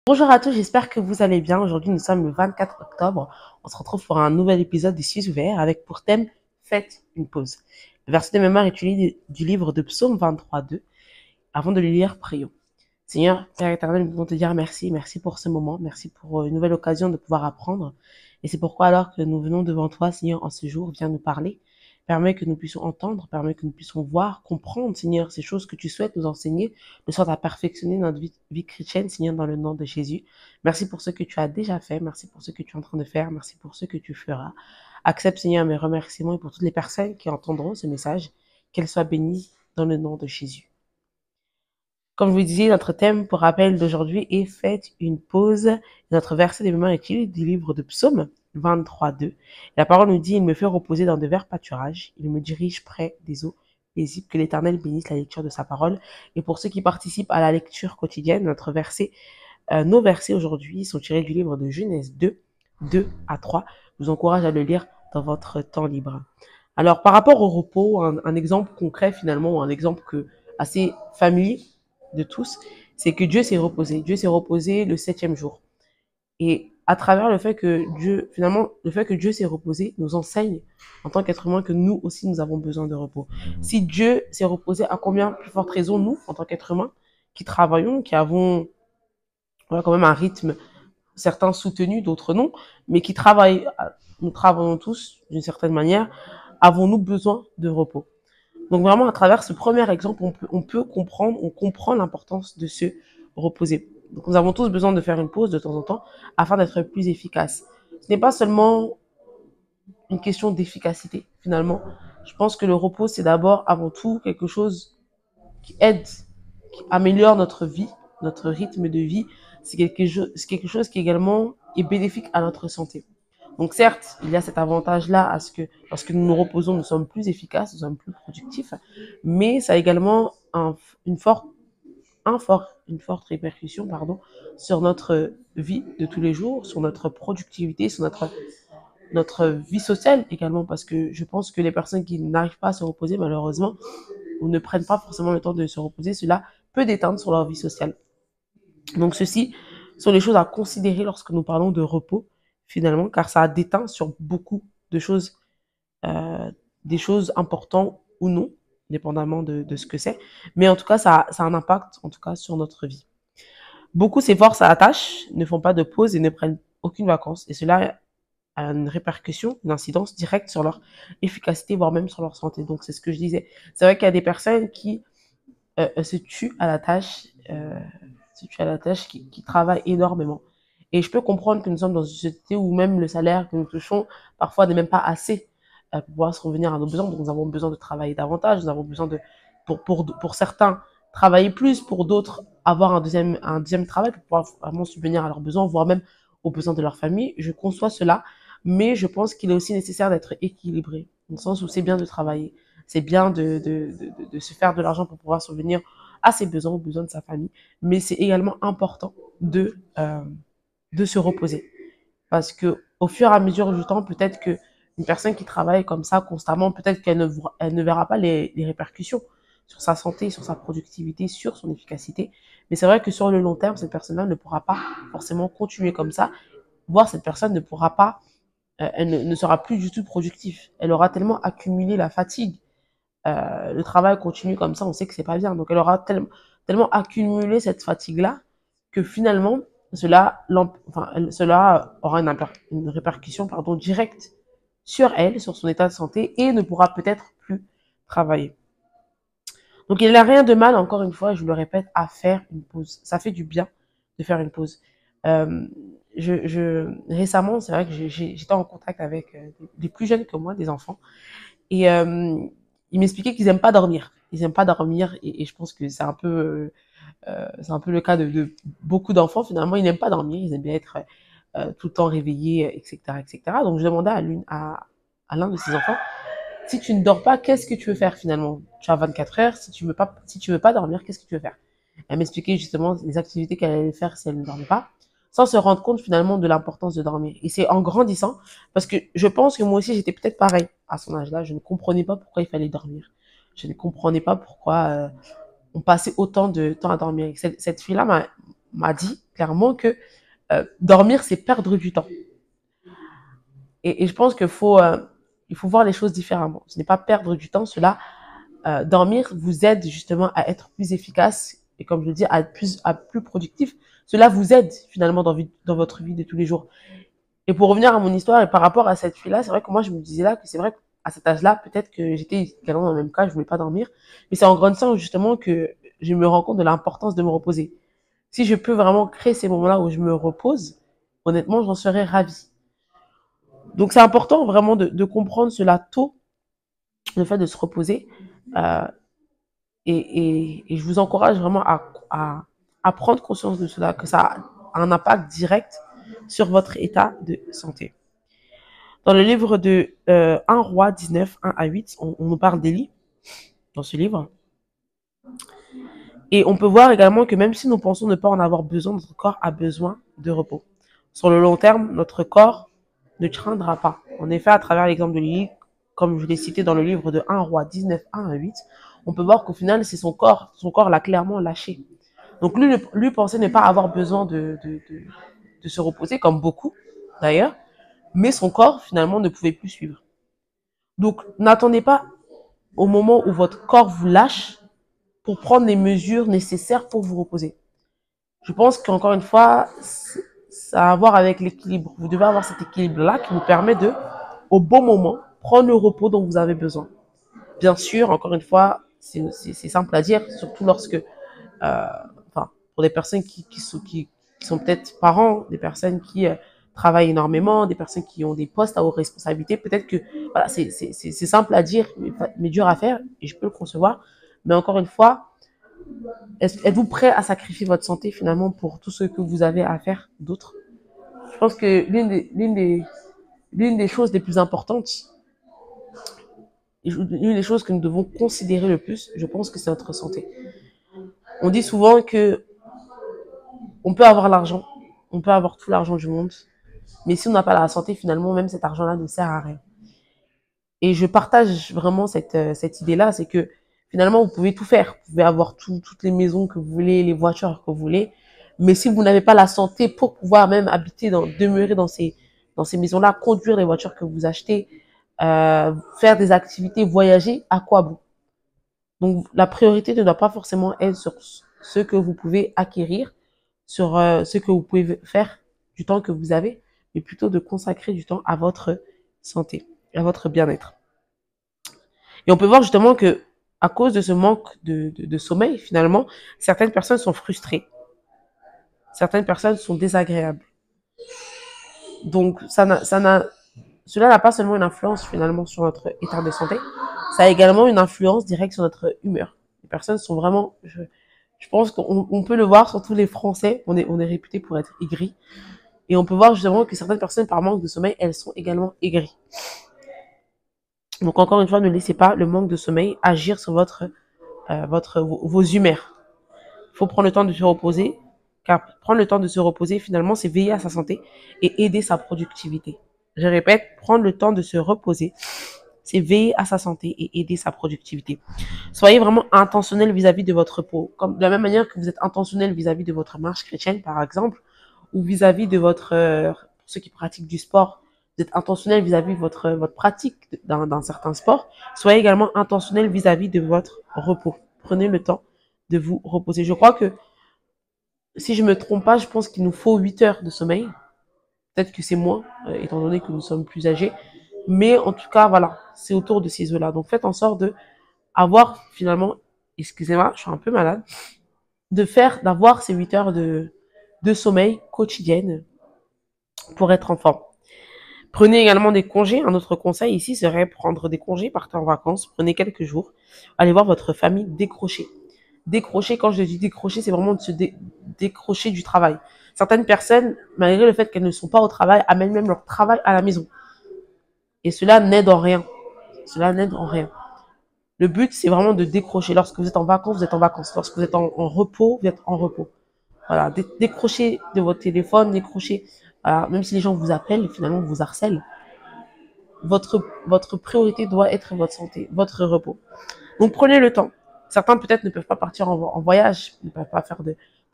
Bonjour à tous, j'espère que vous allez bien. Aujourd'hui, nous sommes le 24 octobre. On se retrouve pour un nouvel épisode des Cieux ouverts avec pour thème Faites une pause. Le verset de mémoire est du livre de Psaume 23:2. Avant de le lire, prions. Seigneur, Père éternel, nous voulons te dire merci. Merci pour ce moment. Merci pour une nouvelle occasion de pouvoir apprendre. Et c'est pourquoi alors que nous venons devant toi, Seigneur, en ce jour, viens nous parler. Permets que nous puissions entendre, permets que nous puissions voir, comprendre, Seigneur, ces choses que tu souhaites nous enseigner, de sorte à perfectionner notre vie chrétienne, Seigneur, dans le nom de Jésus. Merci pour ce que tu as déjà fait, merci pour ce que tu es en train de faire, merci pour ce que tu feras. Accepte, Seigneur, mes remerciements et pour toutes les personnes qui entendront ce message, qu'elles soient bénies dans le nom de Jésus. Comme je vous disais, notre thème pour rappel d'aujourd'hui est Faites une pause. Notre verset de mémoire est tiré du livre de Psaume 23:2. La parole nous dit, il me fait reposer dans de verts pâturages, il me dirige près des eaux paisibles. Que l'Éternel bénisse la lecture de sa parole. Et pour ceux qui participent à la lecture quotidienne, nos versets aujourd'hui sont tirés du livre de Genèse 2:2 à 3. Je vous encourage à le lire dans votre temps libre. Alors, par rapport au repos, un exemple concret finalement, un exemple assez familier de tous, c'est que Dieu s'est reposé. Dieu s'est reposé le 7e jour. Et à travers le fait que Dieu s'est reposé, nous enseigne en tant qu'être humain que nous aussi nous avons besoin de repos. Si Dieu s'est reposé, à combien plus forte raison nous, en tant qu'être humain, qui travaillons, qui avons quand même un rythme, certains soutenu, d'autres non, mais qui travaillent, nous travaillons tous d'une certaine manière, avons-nous besoin de repos? Donc vraiment, à travers ce premier exemple, on comprend l'importance de se reposer. Donc nous avons tous besoin de faire une pause de temps en temps afin d'être plus efficace. Ce n'est pas seulement une question d'efficacité, finalement. Je pense que le repos, c'est d'abord, avant tout, quelque chose qui aide, qui améliore notre vie, notre rythme de vie. C'est quelque chose qui également est bénéfique à notre santé. Donc certes, il y a cet avantage-là à ce que lorsque nous nous reposons, nous sommes plus efficaces, nous sommes plus productifs, mais ça a également une forte répercussion, sur notre vie de tous les jours, sur notre productivité, sur notre vie sociale également, parce que je pense que les personnes qui n'arrivent pas à se reposer, malheureusement, ou ne prennent pas forcément le temps de se reposer, cela peut déteindre sur leur vie sociale. Donc ceci sont les choses à considérer lorsque nous parlons de repos, finalement, car ça a déteint sur beaucoup de choses, euh, des choses importantes ou non, dépendamment de ce que c'est. Mais en tout cas, ça a un impact, en tout cas, sur notre vie. Beaucoup s'efforcent à la tâche, ne font pas de pause et ne prennent aucune vacances. Et cela a une répercussion, une incidence directe sur leur efficacité, voire même sur leur santé. Donc c'est ce que je disais. C'est vrai qu'il y a des personnes qui se tuent à la tâche, qui travaillent énormément. Et je peux comprendre que nous sommes dans une société où même le salaire que nous touchons parfois n'est même pas assez pour pouvoir se revenir à nos besoins. Donc nous avons besoin de travailler davantage, nous avons besoin pour certains, travailler plus, pour d'autres, avoir un deuxième travail pour pouvoir vraiment subvenir à leurs besoins, voire même aux besoins de leur famille. Je conçois cela, mais je pense qu'il est aussi nécessaire d'être équilibré, dans le sens où c'est bien de travailler, c'est bien de se faire de l'argent pour pouvoir subvenir à ses besoins, aux besoins de sa famille, mais c'est également important de se reposer. Parce que au fur et à mesure du temps, peut-être que une personne qui travaille comme ça constamment, peut-être elle ne verra pas les répercussions sur sa santé, sur sa productivité, sur son efficacité. Mais c'est vrai que sur le long terme, cette personne-là ne pourra pas forcément continuer comme ça, voire cette personne ne pourra pas, elle ne sera plus du tout productive. Elle aura tellement accumulé la fatigue, le travail continue comme ça, on sait que c'est pas bien. Donc elle aura tellement accumulé cette fatigue-là que finalement, cela aura une répercussion directe sur elle, sur son état de santé, et ne pourra peut-être plus travailler. Donc il n'y a rien de mal, encore une fois, je le répète, à faire une pause. Ça fait du bien de faire une pause. Euh, Récemment, c'est vrai que j'étais en contact avec des plus jeunes que moi, des enfants, et ils m'expliquaient qu'ils aiment pas dormir. Ils aiment pas dormir, et je pense que c'est un peu le cas de beaucoup d'enfants. Finalement, ils n'aiment pas dormir, ils aiment bien être tout le temps réveillés, etc., etc. Donc je demandais à l'un de ces enfants, si tu ne dors pas, qu'est-ce que tu veux faire finalement? Tu as 24 heures, si tu veux pas dormir, qu'est-ce que tu veux faire? Elle m'expliquait justement les activités qu'elle allait faire si elle ne dormait pas, sans se rendre compte finalement de l'importance de dormir. Et c'est en grandissant, parce que je pense que moi aussi j'étais peut-être pareil à son âge-là, je ne comprenais pas pourquoi il fallait dormir. Je ne comprenais pas pourquoi on passait autant de temps à dormir. Cette fille-là m'a dit clairement que dormir, c'est perdre du temps. Et je pense il faut voir les choses différemment. Ce n'est pas perdre du temps, dormir vous aide justement à être plus efficace et comme je le dis, à être plus productif. Cela vous aide finalement dans votre vie de tous les jours. Et pour revenir à mon histoire et par rapport à cette fille-là, c'est vrai que moi je me disais là que c'est vrai qu'à cet âge-là, peut-être que j'étais également dans le même cas, je voulais pas dormir. Mais c'est en grandissant justement que je me rends compte de l'importance de me reposer. Si je peux vraiment créer ces moments-là où je me repose, honnêtement, j'en serais ravie. Donc c'est important vraiment de comprendre cela tôt, le fait de se reposer. Euh, et je vous encourage vraiment à prendre conscience de cela, que ça a un impact direct sur votre état de santé. Dans le livre de 1 roi 19, 1 à 8, on nous parle d'Élie dans ce livre. Et on peut voir également que même si nous pensons ne pas en avoir besoin, notre corps a besoin de repos. Sur le long terme, notre corps ne tiendra pas. En effet, à travers l'exemple de Lily, comme je l'ai cité dans le livre de 1 roi 19, 1 à 8, on peut voir qu'au final, c'est son corps l'a clairement lâché. Donc lui pensait ne pas avoir besoin de se reposer, comme beaucoup d'ailleurs, mais son corps finalement ne pouvait plus suivre. Donc n'attendez pas au moment où votre corps vous lâche pour prendre les mesures nécessaires pour vous reposer. Je pense qu'encore une fois, ça a à voir avec l'équilibre. Vous devez avoir cet équilibre-là qui vous permet de, au bon moment, prendre le repos dont vous avez besoin. Bien sûr, encore une fois, c'est simple à dire, surtout lorsque, enfin, pour des personnes qui sont peut-être parents, des personnes qui travaillent énormément, des personnes qui ont des postes à haute responsabilité, peut-être que voilà, c'est simple à dire, mais dur à faire, et je peux le concevoir. Mais encore une fois, êtes-vous prêt à sacrifier votre santé finalement pour tout ce que vous avez à faire d'autre? Je pense que l'une des choses les plus importantes, l'une des choses que nous devons considérer le plus, je pense que c'est notre santé. On dit souvent que on peut avoir l'argent, on peut avoir tout l'argent du monde, mais si on n'a pas la santé, finalement, même cet argent-là ne sert à rien. Et je partage vraiment cette idée-là, c'est que finalement, vous pouvez tout faire. Vous pouvez avoir toutes les maisons que vous voulez, les voitures que vous voulez, mais si vous n'avez pas la santé pour pouvoir même demeurer dans ces maisons-là, conduire les voitures que vous achetez, faire des activités, voyager, à quoi bon? Donc, la priorité ne doit pas forcément être sur ce que vous pouvez acquérir, sur ce que vous pouvez faire du temps que vous avez, mais plutôt de consacrer du temps à votre santé, à votre bien-être. Et on peut voir justement que à cause de ce manque de sommeil, finalement, certaines personnes sont frustrées. Certaines personnes sont désagréables. Donc, cela n'a pas seulement une influence finalement sur notre état de santé, ça a également une influence directe sur notre humeur. Les personnes sont vraiment, je pense qu'on peut le voir, surtout les Français, on est réputé pour être aigris. Et on peut voir justement que certaines personnes, par manque de sommeil, elles sont également aigries. Donc encore une fois, ne laissez pas le manque de sommeil agir sur vos humeurs. Il faut prendre le temps de se reposer, car prendre le temps de se reposer, finalement, c'est veiller à sa santé et aider sa productivité. Je répète, prendre le temps de se reposer, c'est veiller à sa santé et aider sa productivité. Soyez vraiment intentionnel vis-à-vis de votre repos. Comme de la même manière que vous êtes intentionnel vis-à-vis de votre marche chrétienne, par exemple, ou vis-à-vis de pour ceux qui pratiquent du sport, vous êtes intentionnel vis-à-vis de votre pratique d'un certain sport. Soyez également intentionnel vis-à-vis de votre repos. Prenez le temps de vous reposer. Je crois que, si je me trompe pas, je pense qu'il nous faut 8 heures de sommeil. Peut-être que c'est moins, étant donné que nous sommes plus âgés. Mais en tout cas, voilà, c'est autour de ces eaux-là. Donc faites en sorte de avoir finalement, excusez-moi, je suis un peu malade, d'avoir ces 8 heures de sommeil quotidienne pour être en forme. Prenez également des congés. Un autre conseil ici serait prendre des congés, partez en vacances, prenez quelques jours, allez voir votre famille, décrocher. Décrocher, quand je dis décrocher, c'est vraiment de se décrocher du travail. Certaines personnes, malgré le fait qu'elles ne sont pas au travail, amènent même leur travail à la maison. Et cela n'aide en rien. Cela n'aide en rien. Le but, c'est vraiment de décrocher. Lorsque vous êtes en vacances, vous êtes en vacances. Lorsque vous êtes en repos, vous êtes en repos. Voilà, décrochez de votre téléphone, décrochez. Voilà, même si les gens vous appellent, finalement, vous harcèlent. Votre priorité doit être votre santé, votre repos. Donc prenez le temps. Certains peut-être ne peuvent pas partir en voyage, ne peuvent pas faire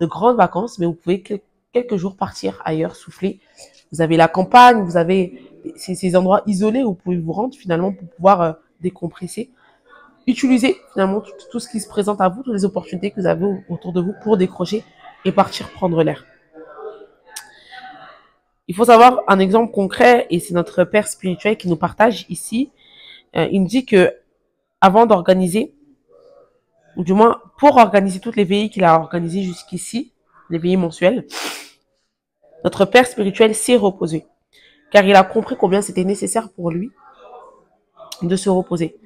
de grandes vacances, mais vous pouvez quelques jours partir ailleurs, souffler. Vous avez la campagne, vous avez ces endroits isolés où vous pouvez vous rendre finalement pour pouvoir décompresser. Utilisez finalement tout ce qui se présente à vous, toutes les opportunités que vous avez autour de vous pour décrocher et partir prendre l'air. Il faut savoir un exemple concret, et c'est notre père spirituel qui nous partage ici. Il nous dit que avant d'organiser, ou du moins pour organiser toutes les veillées qu'il a organisées jusqu'ici, les veillées mensuelles, notre père spirituel s'est reposé, car il a compris combien c'était nécessaire pour lui de se reposer.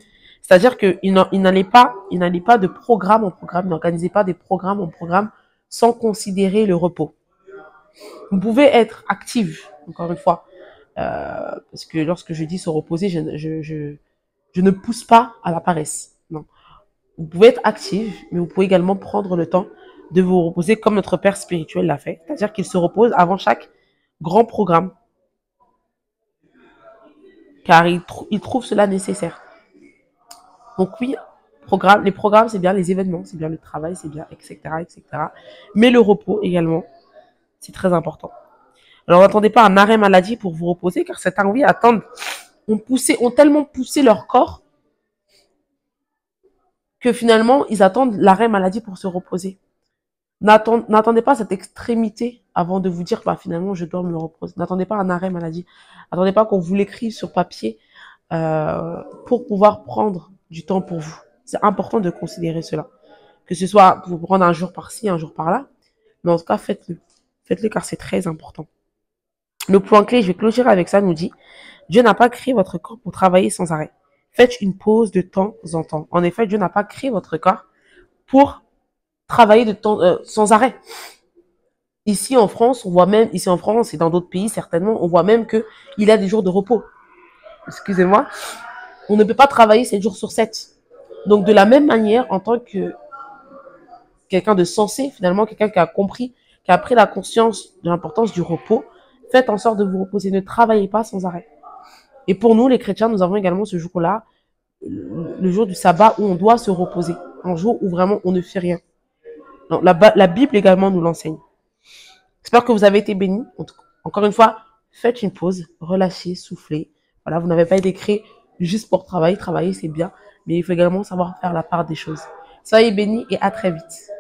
C'est-à-dire qu'il n'allait pas de programme en programme, il n'organisait pas des programmes en programme sans considérer le repos. Vous pouvez être active, encore une fois, parce que lorsque je dis se reposer, je ne pousse pas à la paresse. Non. Vous pouvez être active, mais vous pouvez également prendre le temps de vous reposer comme notre père spirituel l'a fait. C'est-à-dire qu'il se repose avant chaque grand programme, car il trouve cela nécessaire. Donc oui, les programmes, c'est bien, les événements, c'est bien, le travail, c'est bien, etc., etc. Mais le repos également, c'est très important. Alors n'attendez pas un arrêt maladie pour vous reposer, car certains, oui, ont tellement poussé leur corps que finalement, ils attendent l'arrêt maladie pour se reposer. N'attendez pas cette extrémité avant de vous dire, bah, finalement, je dois me reposer. N'attendez pas un arrêt maladie. N'attendez pas qu'on vous l'écrive sur papier pour pouvoir prendre du temps pour vous. C'est important de considérer cela. Que ce soit pour prendre un jour par-ci, un jour par-là. Mais en tout cas, faites-le. Faites-le car c'est très important. Le point clé, je vais clôturer avec ça, nous dit, Dieu n'a pas créé votre corps pour travailler sans arrêt. Faites une pause de temps en temps. En effet, Dieu n'a pas créé votre corps pour travailler sans arrêt. Ici en France, ici en France et dans d'autres pays certainement, on voit même qu'il y a des jours de repos. Excusez-moi. On ne peut pas travailler 7 jours sur 7. Donc de la même manière, en tant que quelqu'un de sensé, finalement, quelqu'un qui a compris, qui a pris la conscience de l'importance du repos, faites en sorte de vous reposer. Ne travaillez pas sans arrêt. Et pour nous, les chrétiens, nous avons également ce jour-là, le jour du sabbat, où on doit se reposer. Un jour où vraiment on ne fait rien. Donc, la Bible également nous l'enseigne. J'espère que vous avez été bénis. Encore une fois, faites une pause, relâchez, soufflez. Voilà, vous n'avez pas été créé juste pour travailler. Travailler, c'est bien. Mais il faut également savoir faire la part des choses. Soyez bénis et à très vite.